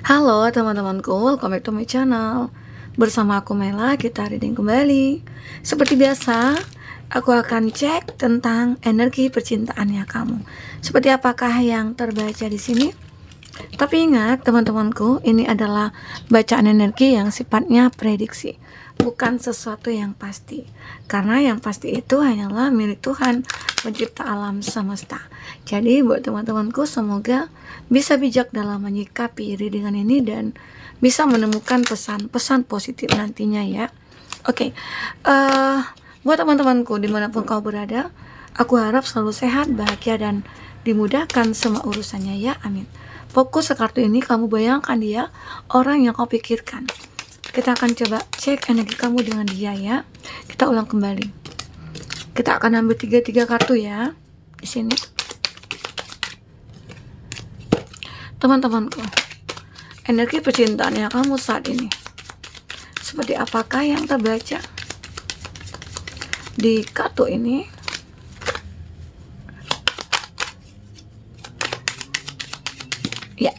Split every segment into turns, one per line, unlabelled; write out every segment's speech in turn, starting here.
Halo teman-temanku, welcome back to my channel. Bersama aku Mela, kita reading kembali. Seperti biasa, aku akan cek tentang energi percintaannya kamu. Seperti apakah yang terbaca di sini? Tapi ingat teman-temanku, ini adalah bacaan energi yang sifatnya prediksi, bukan sesuatu yang pasti. Karena yang pasti itu hanyalah milik Tuhan, pencipta alam semesta. Jadi buat teman-temanku, semoga bisa bijak dalam menyikapi readingan ini dan bisa menemukan pesan-pesan positif nantinya ya. Oke, buat teman-temanku dimanapun kau berada, aku harap selalu sehat, bahagia, dan dimudahkan semua urusannya ya, amin. Fokus sekartu ini, kamu bayangkan dia orang yang kau pikirkan. Kita akan coba cek energi kamu dengan dia ya. Kita ulang kembali. Kita akan ambil tiga kartu ya di sini. Teman-temanku, energi percintaannya kamu saat ini seperti apakah yang terbaca di kartu ini? Ya,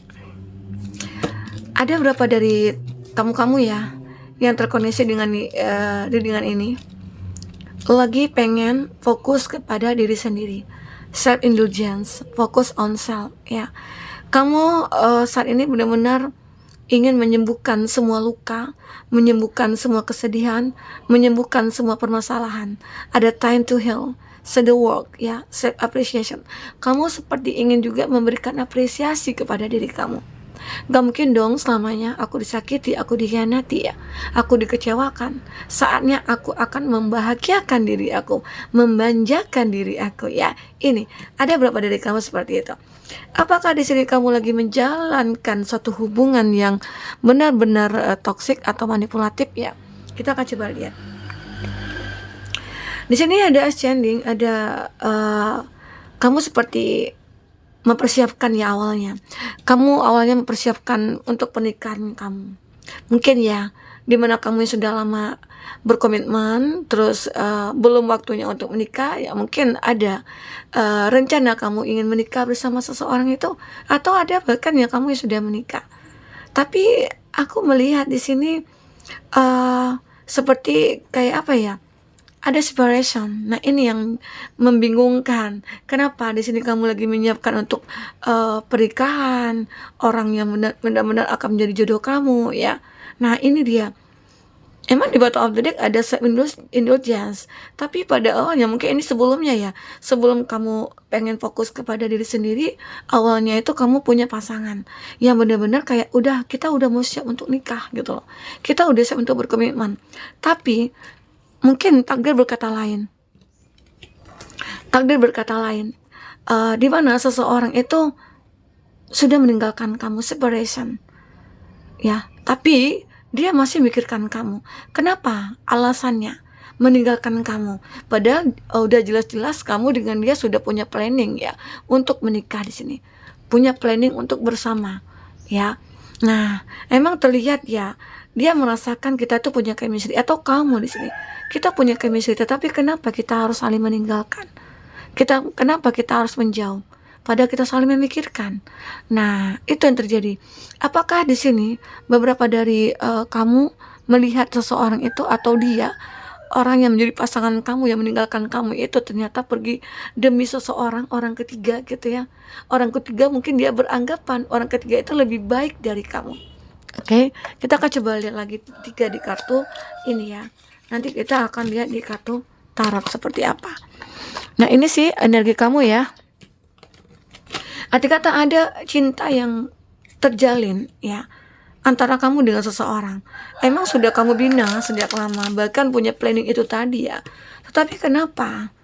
ada berapa dari kamu ya yang terkoneksi dengan readingan ini lagi pengen fokus kepada diri sendiri, self indulgence, fokus on self ya. Kamu saat ini benar-benar ingin menyembuhkan semua luka, menyembuhkan semua kesedihan, menyembuhkan semua permasalahan. Ada time to heal, so the work ya, self appreciation. Kamu seperti ingin juga memberikan apresiasi kepada diri kamu. Gak mungkin dong selamanya aku disakiti, aku dikhianati ya, aku dikecewakan. Saatnya aku akan membahagiakan diri aku, memanjakan diri aku ya. Ini ada berapa dari kamu seperti itu? Apakah di sini kamu lagi menjalankan suatu hubungan yang benar-benar toksik atau manipulatif ya? Kita akan coba lihat. Di sini ada ascending, ada kamu seperti mempersiapkan ya awalnya. Kamu awalnya mempersiapkan untuk pernikahan kamu. Mungkin ya, dimana kamu yang sudah lama berkomitmen, terus belum waktunya untuk menikah, ya mungkin ada rencana kamu ingin menikah bersama seseorang itu, atau ada bahkan ya kamu yang sudah menikah. Tapi aku melihat di sini seperti kayak apa ya? Ada separation. Nah, ini yang membingungkan. Kenapa di sini kamu lagi menyiapkan untuk pernikahan, orang yang benar-benar akan menjadi jodoh kamu ya. Nah, ini dia. Emang di Bottom of the Deck ada self indulgence, tapi pada awalnya mungkin ini sebelumnya ya, sebelum kamu pengen fokus kepada diri sendiri, awalnya itu kamu punya pasangan yang benar-benar kayak kita udah mau siap untuk nikah gitu loh, kita udah siap untuk berkomitmen, tapi mungkin takdir berkata lain. Di mana seseorang itu sudah meninggalkan kamu, separation ya, tapi dia masih mikirkan kamu. Kenapa? Alasannya meninggalkan kamu, padahal udah jelas-jelas kamu dengan dia sudah punya planning ya untuk menikah di sini, punya planning untuk bersama ya. Nah, emang terlihat ya, dia merasakan kita tuh punya chemistry, atau kamu di sini kita punya chemistry, tetapi kenapa kita harus saling meninggalkan? Kenapa kita harus menjauh? Padahal kita saling memikirkan. Nah, itu yang terjadi. Apakah di sini beberapa dari kamu melihat seseorang itu, atau dia orang yang menjadi pasangan kamu yang meninggalkan kamu itu ternyata pergi demi seseorang, orang ketiga gitu ya. Orang ketiga mungkin dia beranggapan orang ketiga itu lebih baik dari kamu. Oke, kita akan coba lihat lagi 3 di kartu ini ya. Nanti kita akan lihat di kartu tarot seperti apa. Nah, ini sih energi kamu ya. Arti kata ada cinta yang terjalin ya antara kamu dengan seseorang. Emang sudah kamu bina sejak lama, bahkan punya planning itu tadi ya. Tetapi kenapa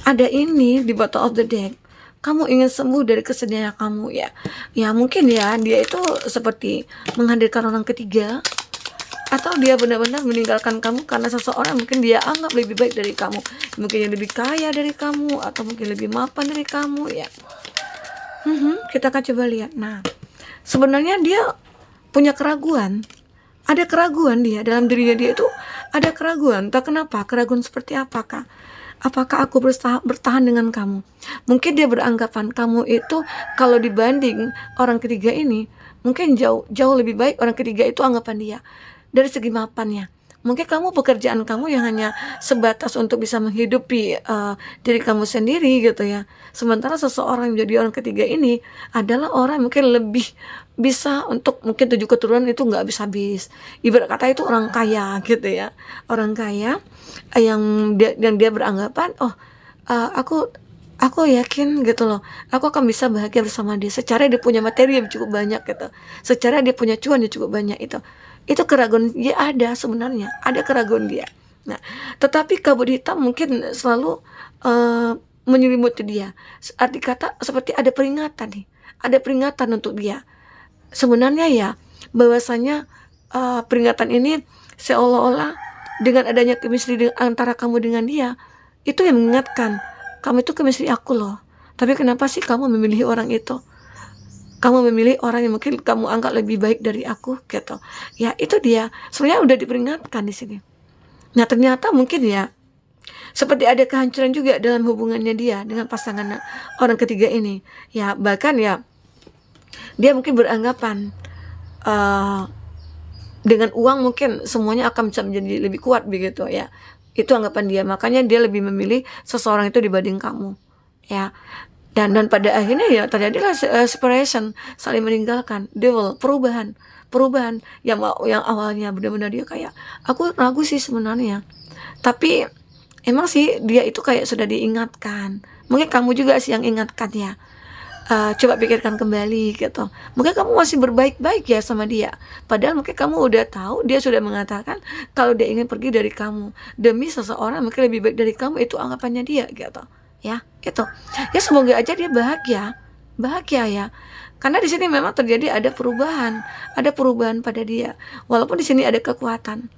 ada ini di bottom of the deck? Kamu ingin sembuh dari kesedihan kamu ya. Ya mungkin ya dia itu seperti menghadirkan orang ketiga, atau dia benar-benar meninggalkan kamu karena seseorang mungkin dia anggap lebih baik dari kamu, mungkin yang lebih kaya dari kamu, atau mungkin lebih mapan dari kamu ya. Kita akan coba lihat. Nah, sebenarnya dia punya keraguan. Ada keraguan dia dalam dirinya, dia itu ada keraguan. Tak kenapa, keraguan seperti apakah? Apakah aku bertahan dengan kamu? Mungkin dia beranggapan kamu itu kalau dibanding orang ketiga ini, mungkin jauh jauh lebih baik orang ketiga itu anggapan dia. Dari segi mapannya. Mungkin kamu pekerjaan kamu yang hanya sebatas untuk bisa menghidupi diri kamu sendiri gitu ya. Sementara seseorang yang jadi orang ketiga ini adalah orang yang mungkin lebih bisa untuk mungkin 7 keturunan itu nggak habis-habis. Ibarat kata itu orang kaya gitu ya. Orang kaya yang dia beranggapan, oh aku yakin gitu loh, aku akan bisa bahagia bersama dia. Secara dia punya materi yang cukup banyak gitu, secara dia punya cuan yang cukup banyak itu keraguan dia ada sebenarnya, ada keraguan dia. Nah, tetapi kabut hitam mungkin selalu menyelimuti dia. Arti kata seperti ada peringatan nih, ada peringatan untuk dia. Sebenarnya ya, bahwasanya peringatan ini seolah-olah dengan adanya chemistry antara kamu dengan dia, itu yang mengingatkan, kamu itu chemistry aku loh. Tapi kenapa sih kamu memilih orang itu? Kamu memilih orang yang mungkin kamu anggap lebih baik dari aku gitu. Ya itu dia. Sebenarnya udah diperingatkan di sini. Nah ternyata mungkin ya seperti ada kehancuran juga dalam hubungannya dia dengan pasangan orang ketiga ini. Ya bahkan ya dia mungkin beranggapan uh, dengan uang mungkin semuanya akan bisa menjadi lebih kuat begitu ya. Itu anggapan dia. Makanya dia lebih memilih seseorang itu dibanding kamu. Ya. Dan pada akhirnya ya terjadilah separation, saling meninggalkan, devil, perubahan yang awalnya benar-benar dia kayak aku ragu sih sebenarnya, tapi emang sih dia itu kayak sudah diingatkan. Mungkin kamu juga sih yang ingatkan ya. Coba pikirkan kembali gitu. Mungkin kamu masih berbaik-baik ya sama dia. Padahal mungkin kamu udah tahu dia sudah mengatakan kalau dia ingin pergi dari kamu demi seseorang mungkin lebih baik dari kamu, itu anggapannya dia gitu. Ya, itu. Ya semoga aja dia bahagia ya. Karena di sini memang terjadi ada perubahan pada dia. Walaupun di sini ada kekuatan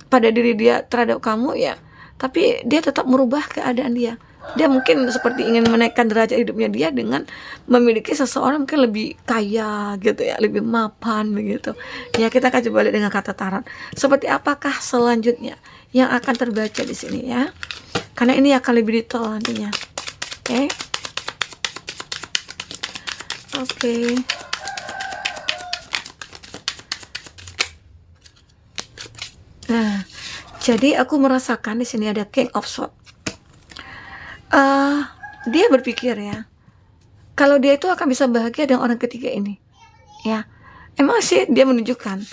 pada diri dia terhadap kamu ya, tapi dia tetap merubah keadaan dia. Dia mungkin seperti ingin menaikkan derajat hidupnya dia dengan memiliki seseorang mungkin lebih kaya gitu ya, lebih mapan begitu. Ya kita akan coba lihat dengan kata tarot. Seperti apakah selanjutnya yang akan terbaca di sini ya? Karena ini akan lebih detail nantinya. Oke. Oke. Nah, jadi aku merasakan di sini ada King of Swords. Dia berpikir ya, kalau dia itu akan bisa bahagia dengan orang ketiga ini. Ya, emang sih dia menunjukkan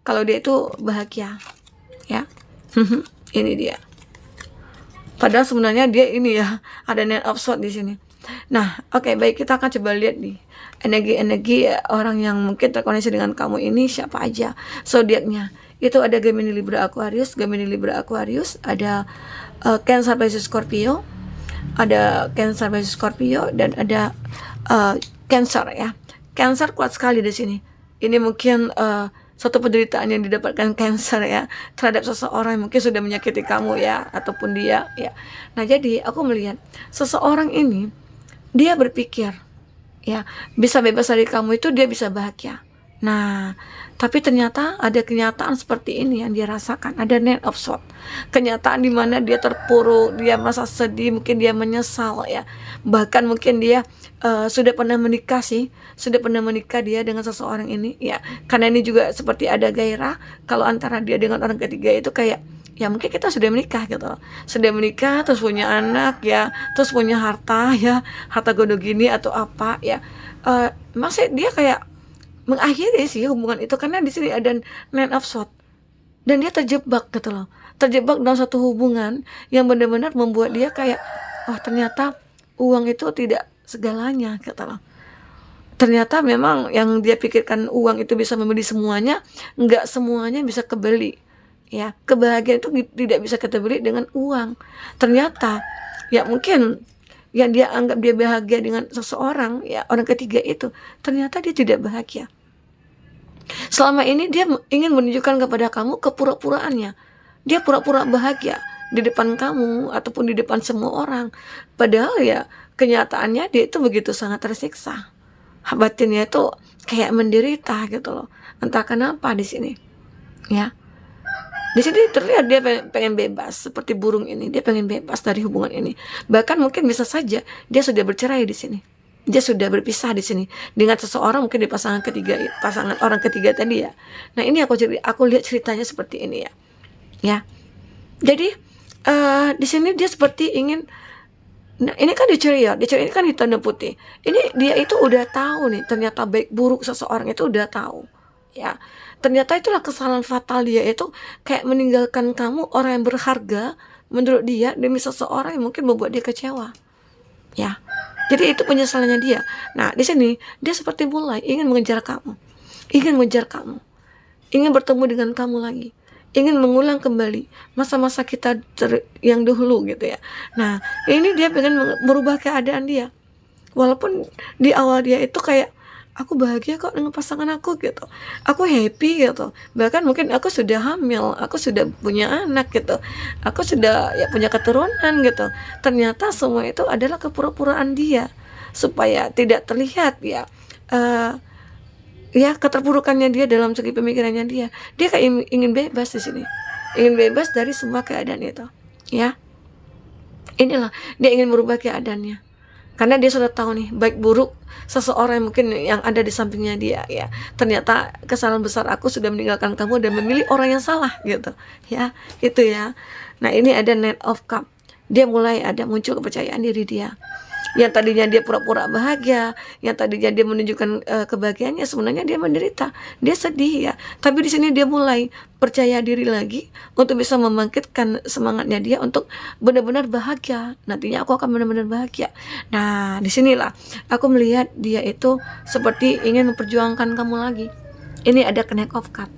kalau dia itu bahagia. Ya, ini dia. Padahal sebenarnya dia ini ya, ada Knight of Swords di sini. Nah, oke, baik, kita akan coba lihat nih energi-energi orang yang mungkin terkoneksi dengan kamu ini siapa aja zodiaknya. Itu ada Gemini, Libra, Aquarius, ada Cancer, Pisces, Scorpio, ada Cancer, Pisces, Scorpio, dan ada Cancer ya. Cancer kuat sekali di sini. Ini mungkin suatu penderitaan yang didapatkan Cancer ya terhadap seseorang yang mungkin sudah menyakiti kamu ya, ataupun dia ya. Nah jadi aku melihat seseorang ini dia berpikir ya bisa bebas dari kamu itu dia bisa bahagia. Nah tapi ternyata ada kenyataan seperti ini yang dia rasakan, ada Knight of Swords, kenyataan di mana dia terpuruk, dia merasa sedih, mungkin dia menyesal ya, bahkan mungkin dia sudah pernah menikah dia dengan seseorang ini ya, karena ini juga seperti ada gairah kalau antara dia dengan orang ketiga itu kayak ya mungkin kita sudah menikah gitu loh. Sudah menikah terus punya anak ya, terus punya harta ya, harta gono gini atau apa ya, maksudnya dia kayak mengakhiri sih hubungan itu karena di sini ada Nine of Swords dan dia terjebak gitu loh, terjebak dalam satu hubungan yang benar-benar membuat dia kayak oh ternyata uang itu tidak segalanya gitu loh. Ternyata memang yang dia pikirkan uang itu bisa membeli semuanya, nggak semuanya bisa kebeli ya. Kebahagiaan itu tidak bisa kita beli dengan uang. Ternyata ya mungkin yang dia anggap dia bahagia dengan seseorang ya, orang ketiga itu ternyata dia tidak bahagia. Selama ini dia ingin menunjukkan kepada kamu kepura-puraannya. Dia pura-pura bahagia di depan kamu ataupun di depan semua orang, padahal ya kenyataannya dia itu begitu sangat tersiksa. Batinnya itu kayak menderita gitu loh, entah kenapa di sini ya. Di sini terlihat dia pengen bebas, seperti burung ini, dia pengen bebas dari hubungan ini. Bahkan mungkin bisa saja dia sudah bercerai di sini. Dia sudah berpisah di sini dengan seseorang, mungkin di pasangan ketiga, pasangan orang ketiga tadi ya. Nah, ini aku lihat ceritanya seperti ini ya. Ya. Jadi di sini dia seperti ingin. Nah, ini kan dicuri ya, dicuri ini kan hitam dan putih. Ini dia itu udah tahu nih, ternyata baik buruk seseorang itu udah tahu. Ya, ternyata itulah kesalahan fatal dia itu, kayak meninggalkan kamu, orang yang berharga menurut dia, demi seseorang yang mungkin membuat dia kecewa. Ya, jadi itu penyesalannya dia. Nah, di sini dia seperti mulai ingin mengejar kamu, ingin mengejar kamu, ingin bertemu dengan kamu lagi, ingin mengulang kembali masa-masa kita yang dahulu gitu ya. Nah, ini dia pengen merubah keadaan dia. Walaupun di awal dia itu kayak, aku bahagia kok dengan pasangan aku gitu, aku happy gitu, bahkan mungkin aku sudah hamil, aku sudah punya anak gitu, aku sudah ya punya keturunan gitu. Ternyata semua itu adalah kepura-puraan dia supaya tidak terlihat ya, ya keterpurukannya dia dalam segi pemikirannya dia. Dia kayak ingin bebas di sini, ingin bebas dari semua keadaan itu. Ya, inilah dia ingin merubah keadaannya karena dia sudah tahu nih baik buruk seseorang yang mungkin yang ada di sampingnya dia ya. Ternyata kesalahan besar aku sudah meninggalkan kamu dan memilih orang yang salah gitu ya, itu ya. Nah, ini ada Knight of Cup. Dia mulai ada muncul kepercayaan diri dia. Yang tadinya dia pura-pura bahagia, yang tadinya dia menunjukkan kebahagiaannya, sebenarnya dia menderita, dia sedih ya. Tapi di sini dia mulai percaya diri lagi untuk bisa membangkitkan semangatnya dia untuk benar-benar bahagia. Nantinya aku akan benar-benar bahagia. Nah, disinilah aku melihat dia itu seperti ingin memperjuangkan kamu lagi. Ini ada Knight of Cup.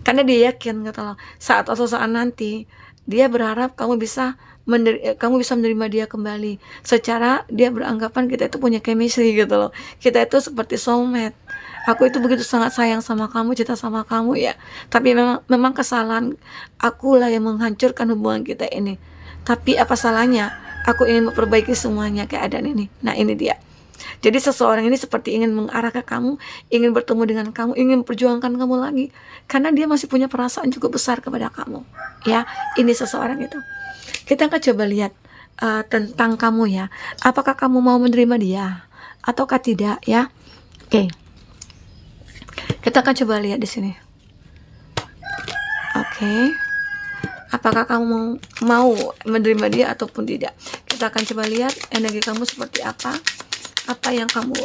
Karena dia yakin kata lo, saat nanti dia berharap kamu bisa menerima dia kembali. Secara dia beranggapan kita itu punya chemistry gitu loh. Kita itu seperti soulmate. Aku itu begitu sangat sayang sama kamu, cinta sama kamu ya. Tapi memang kesalahan akulah yang menghancurkan hubungan kita ini. Tapi apa salahnya? Aku ingin memperbaiki semuanya keadaan ini. Nah, ini dia. Jadi seseorang ini seperti ingin mengarah ke kamu, ingin bertemu dengan kamu, ingin memperjuangkan kamu lagi. Karena dia masih punya perasaan cukup besar kepada kamu. Ya, ini seseorang itu. Kita akan coba lihat tentang kamu ya. Apakah kamu mau menerima dia ataukah tidak ya? Oke. Kita akan coba lihat di sini. Oke. Apakah kamu mau menerima dia ataupun tidak? Kita akan coba lihat energi kamu seperti apa. Apa yang kamu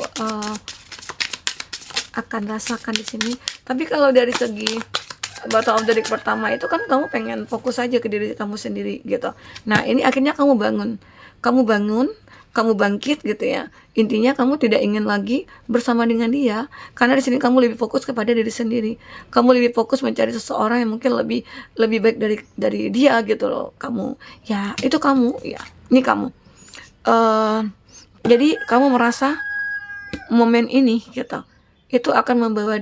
akan rasakan di sini. Tapi kalau dari segi bottom of the deck pertama itu kan kamu pengen fokus aja ke diri kamu sendiri gitu. Nah, ini akhirnya kamu bangun, kamu bangkit gitu ya. Intinya kamu tidak ingin lagi bersama dengan dia karena di sini kamu lebih fokus kepada diri sendiri. Kamu lebih fokus mencari seseorang yang mungkin lebih baik dari dia gitu loh. Kamu ya, itu kamu ya. Ini kamu. Jadi kamu merasa momen ini gitu, itu akan membawa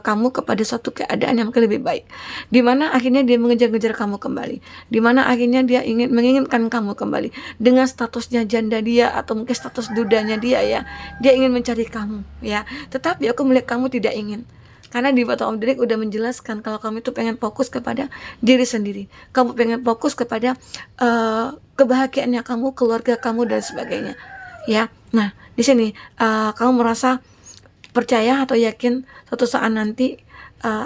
kamu kepada suatu keadaan yang mungkin lebih baik, dimana akhirnya dia mengejar-ngejar kamu kembali, dimana akhirnya dia menginginkan kamu kembali dengan statusnya janda dia atau mungkin status dudanya dia ya. Dia ingin mencari kamu ya, tetapi aku melihat kamu tidak ingin. Karena di bottom of the deck udah menjelaskan kalau kamu itu pengen fokus kepada diri sendiri, kamu pengen fokus kepada kebahagiaannya kamu, keluarga kamu dan sebagainya ya. Nah, di sini kamu merasa percaya atau yakin suatu saat nanti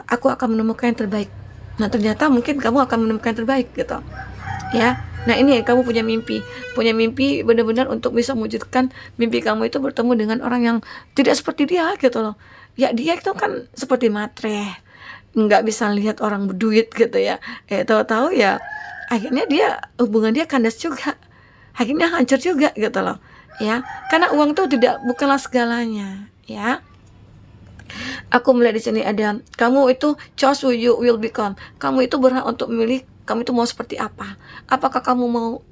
aku akan menemukan yang terbaik. Nah, ternyata mungkin kamu akan menemukan yang terbaik gitu ya. Nah, ini kamu punya mimpi benar-benar untuk bisa mewujudkan mimpi kamu itu bertemu dengan orang yang tidak seperti dia gitu loh ya. Dia itu kan seperti matre, nggak bisa lihat orang berduit gitu ya. Tahu-tahu ya akhirnya hubungan dia kandas juga, akhirnya hancur juga gitu loh ya. Karena uang itu bukanlah segalanya ya. Aku melihat di sini ada kamu itu choose who you will become. Kamu itu berhak untuk memilih kamu itu mau seperti apa. Apakah kamu mau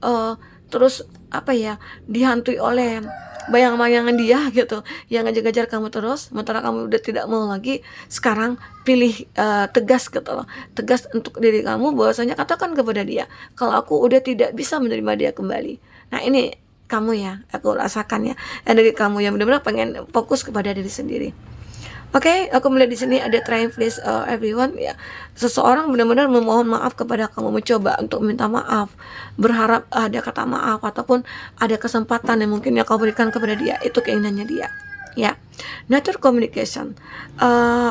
terus dihantui oleh bayang-bayangan dia gitu yang ngejar-ngejar kamu terus, sementara kamu udah tidak mau lagi. Sekarang pilih tegas gitu loh, tegas untuk diri kamu, bahwasanya katakan kepada dia kalau aku udah tidak bisa menerima dia kembali. Nah, ini kamu ya, aku rasakan ya, energi kamu yang benar-benar pengen fokus kepada diri sendiri. Oke, aku melihat di sini ada trying please everyone ya. Seseorang benar-benar memohon maaf kepada kamu, mencoba untuk minta maaf, berharap ada kata maaf ataupun ada kesempatan yang mungkin yang kau berikan kepada dia, itu keinginannya dia. Ya, nature communication.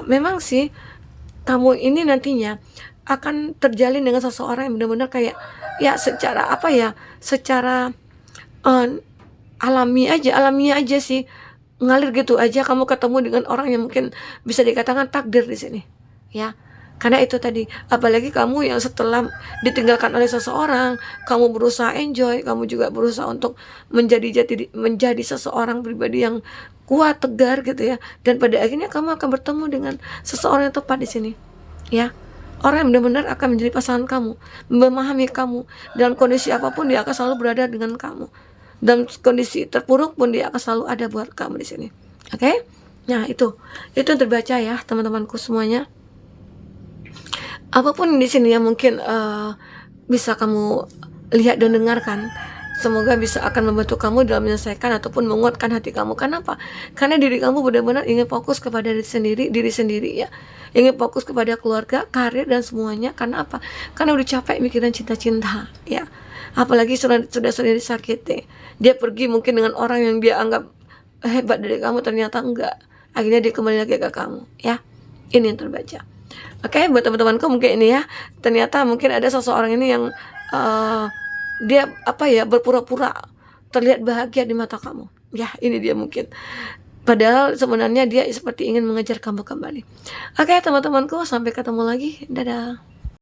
Memang sih kamu ini nantinya akan terjalin dengan seseorang yang benar-benar kayak ya secara apa ya, secara eh, alamiah aja sih, ngalir gitu aja kamu ketemu dengan orang yang mungkin bisa dikatakan takdir di sini, ya. Karena itu tadi, apalagi kamu yang setelah ditinggalkan oleh seseorang, kamu berusaha enjoy, kamu juga berusaha untuk menjadi seseorang pribadi yang kuat, tegar gitu ya. Dan pada akhirnya kamu akan bertemu dengan seseorang yang tepat di sini, ya. Orang yang benar-benar akan menjadi pasangan kamu, memahami kamu dalam kondisi apapun, dia akan selalu berada dengan kamu. Dalam kondisi terpuruk pun dia akan selalu ada buat kamu di sini. Oke? Nah, itu yang terbaca ya, teman-temanku semuanya. Apapun di sini yang mungkin bisa kamu lihat dan dengarkan, semoga bisa akan membantu kamu dalam menyelesaikan ataupun menguatkan hati kamu. Kenapa? Karena diri kamu benar-benar ingin fokus kepada diri sendiri ya. Ingin fokus kepada keluarga, karir dan semuanya. Karena apa? Karena udah capek mikirin cinta-cinta ya. Apalagi sudah sendiri sakit. Dia pergi mungkin dengan orang yang dia anggap hebat dari kamu, ternyata enggak. Akhirnya dia kembali lagi ke kamu ya. Ini yang terbaca. Oke, buat teman-temanku mungkin ini ya. Ternyata mungkin ada seseorang ini yang dia apa ya, berpura-pura terlihat bahagia di mata kamu. Ya, ini dia mungkin. Padahal sebenarnya dia seperti ingin mengejar kamu kembali. Oke, teman-temanku, sampai ketemu lagi. Dadah.